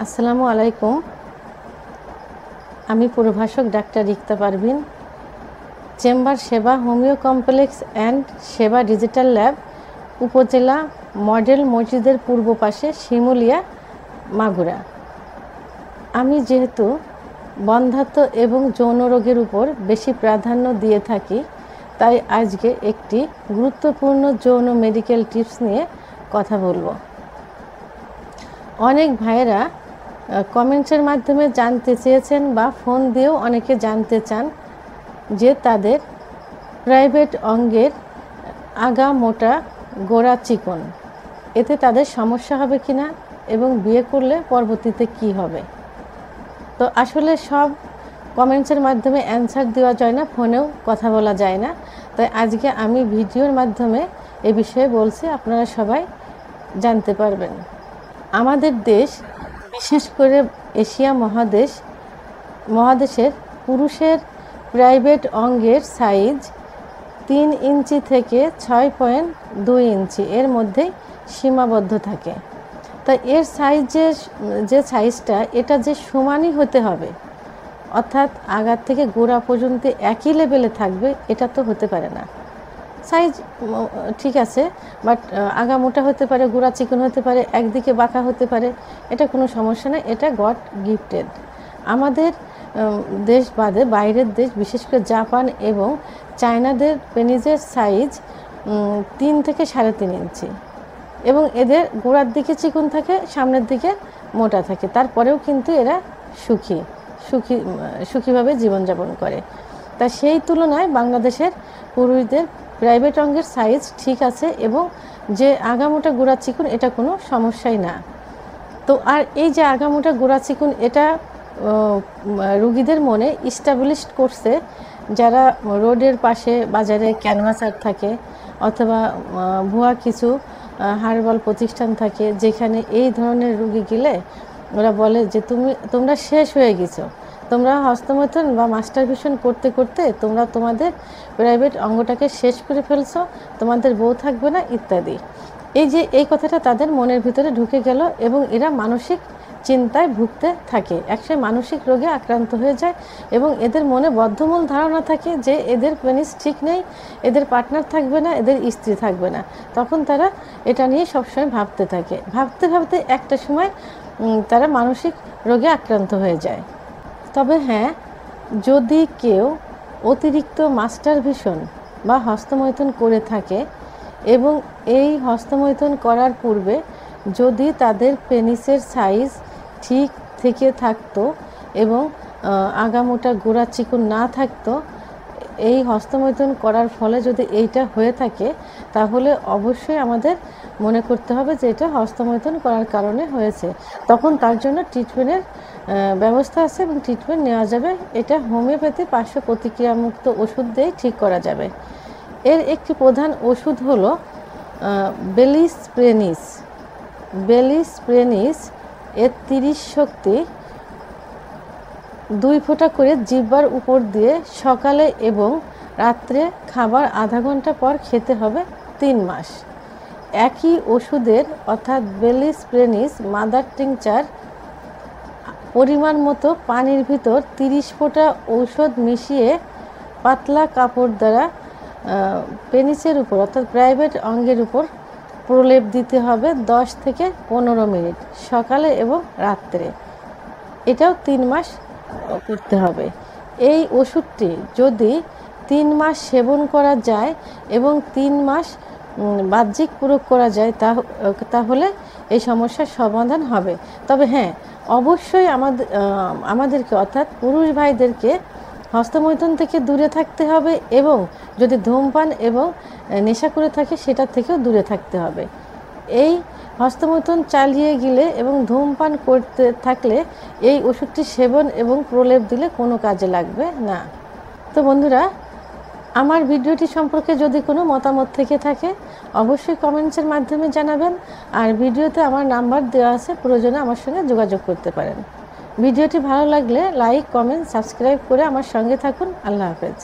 আসসালামু আলাইকুম। আমি প্রভাষক ডাক্তার রিক্তা পারভিন, চেম্বার সেবা হোমিও কমপ্লেক্স অ্যান্ড সেবা ডিজিটাল ল্যাব, উপজেলা মডেল মসজিদের পূর্ব পাশে, শিমুলিয়া, মাগুরা। আমি যেহেতু বন্ধ্যাত্ব এবং যৌন রোগের উপর বেশি প্রাধান্য দিয়ে থাকি, তাই আজকে একটি গুরুত্বপূর্ণ যৌন মেডিকেল টিপস নিয়ে কথা বলবো। অনেক ভাইয়েরা কমেন্টসের মাধ্যমে জানতে চেয়েছেন বা ফোন দিয়েও অনেকে জানতে চান যে তাদের প্রাইভেট অঙ্গের আগা মোটা, গোড়া চিকন, এতে তাদের সমস্যা হবে কি না এবং বিয়ে করলে পরবর্তীতে কি হবে। তো আসলে সব কমেন্টসের মাধ্যমে অ্যান্সার দেওয়া যায় না, ফোনেও কথা বলা যায় না। তাই আজকে আমি ভিডিওর মাধ্যমে এ বিষয়ে বলছি, আপনারা সবাই জানতে পারবেন। আমাদের দেশ, বিশেষ করে এশিয়া মহাদেশের পুরুষের প্রাইভেট অঙ্গের সাইজ 3 ইঞ্চি থেকে 6.2 ইঞ্চি এর মধ্যেই সীমাবদ্ধ থাকে। তাই এর যে সাইজটা, এটা যে সমানই হতে হবে, অর্থাৎ আগার থেকে গোড়া পর্যন্ত একই লেভেলে থাকবে, এটা তো হতে পারে না। সাইজ ঠিক আছে, বাট আগা মোটা হতে পারে, গোড়া চিকন হতে পারে, একদিকে বাঁকা হতে পারে, এটা কোনো সমস্যা নেই, এটা গড গিফটেড। আমাদের দেশ বাদে বাইরের দেশ, বিশেষ করে জাপান এবং চায়নাদের পেনিসের সাইজ 3 থেকে 3.5 ইঞ্চি এবং এদের গোড়ার দিকে চিকন থাকে, সামনের দিকে মোটা থাকে, তারপরেও কিন্তু এরা সুখীভাবে জীবনযাপন করে। তা সেই তুলনায় বাংলাদেশের পুরুষদের প্রাইভেট অঙ্গের সাইজ ঠিক আছে এবং যে আগামোটা গোড়া চিকুন, এটা কোনো সমস্যাই না। তো আর এই যে আগামোটা গোড়া চিকুন, এটা রুগীদের মনে ইস্টাবলিশড করছে যারা রোডের পাশে বাজারে ক্যানভাসার থাকে অথবা ভুয়া কিছু হার্বাল প্রতিষ্ঠান থাকে, যেখানে এই ধরনের রুগী গেলে ওরা বলে যে তোমরা শেষ হয়ে গেছো, তোমরা হস্তমৈথুন বা মাস্টারবেশন করতে করতে তোমরা তোমাদের প্রাইভেট অঙ্গটাকে শেষ করে ফেলছো, তোমাদের বউ থাকবে না ইত্যাদি। এই কথাটা তাদের মনের ভিতরে ঢুকে গেল এবং এরা মানসিক চিন্তায় ভুগতে থাকে, একসময় মানসিক রোগে আক্রান্ত হয়ে যায় এবং এদের মনে বদ্ধমূল ধারণা থাকে যে এদের পেনিস ঠিক নেই, এদের পার্টনার থাকবে না, এদের স্ত্রী থাকবে না। তখন তারা এটা নিয়ে সবসময় ভাবতে থাকে, ভাবতে একটা সময় তারা মানসিক রোগে আক্রান্ত হয়ে যায়। তবে হ্যাঁ, যদি কেউ অতিরিক্ত মাস্টারবেশন বা হস্তমৈথুন করে থাকে এবং এই হস্তমৈথুন করার পূর্বে যদি তাদের পেনিসের সাইজ ঠিক থেকে থাকতো এবং আগামোটা গোড়া চিকন না থাকতো, এই হস্তমৈথুন করার ফলে যদি এইটা হয়ে থাকে, তাহলে অবশ্যই আমাদের মনে করতে হবে যে এটা হস্তমৈথুন করার কারণে হয়েছে। তখন তার জন্য ট্রিটমেন্টের ব্যবস্থা আছে এবং ট্রিটমেন্ট নেওয়া যাবে। এটা হোমিওপ্যাথি পার্শ্ব প্রতিক্রিয়ামুক্ত ওষুধ দিয়ে ঠিক করা যাবে। এর একটি প্রধান ওষুধ হলো বেলিস্প্রেনিস। এর 30 শক্তি 2 ফোঁটা করে জিহ্বার উপর দিয়ে সকালে এবং রাত্রে খাবার আধা ঘন্টা পর খেতে হবে 3 মাস। একই ওষুধের অর্থাৎ বেলিস্প্রেনিস মাদার টিংচার পরিমাণ মতো পানির ভিতর 30 ফোঁটা ঔষধ মিশিয়ে পাতলা কাপড় দ্বারা পেনিসের উপর অর্থাৎ প্রাইভেট অঙ্গের উপর প্রলেপ দিতে হবে 10 থেকে 15 মিনিট সকালে এবং রাত্রে। এটাও 3 মাস করতে হবে। এই ওষুধটি যদি 3 মাস সেবন করা যায় এবং 3 মাস বাহ্যিক প্রয়োগ করা যায়, তাহলে এই সমস্যার সমাধান হবে। তবে হ্যাঁ, অবশ্যই আমাদেরকে অর্থাৎ পুরুষ ভাইদেরকে হস্তমৈথুন থেকে দূরে থাকতে হবে এবং যদি ধূমপান এবং নেশা করে থাকে সেটা থেকেও দূরে থাকতে হবে। এই হস্তমৈথুন চালিয়ে গেলে এবং ধূমপান করতে থাকলে এই ওষুধটি সেবন এবং প্রলেপ দিলে কোনো কাজে লাগবে না। তো বন্ধুরা, আমার ভিডিওটি সম্পর্কে যদি কোনো মতামত থেকে থাকে অবশ্যই কমেন্টসের মাধ্যমে জানাবেন, আর ভিডিওতে আমার নাম্বার দেওয়া আছে, প্রয়োজনে আমার সঙ্গে যোগাযোগ করতে পারেন। ভিডিওটি ভালো লাগলে লাইক, কমেন্ট, সাবস্ক্রাইব করে আমার সঙ্গে থাকুন। আল্লাহ হাফেজ।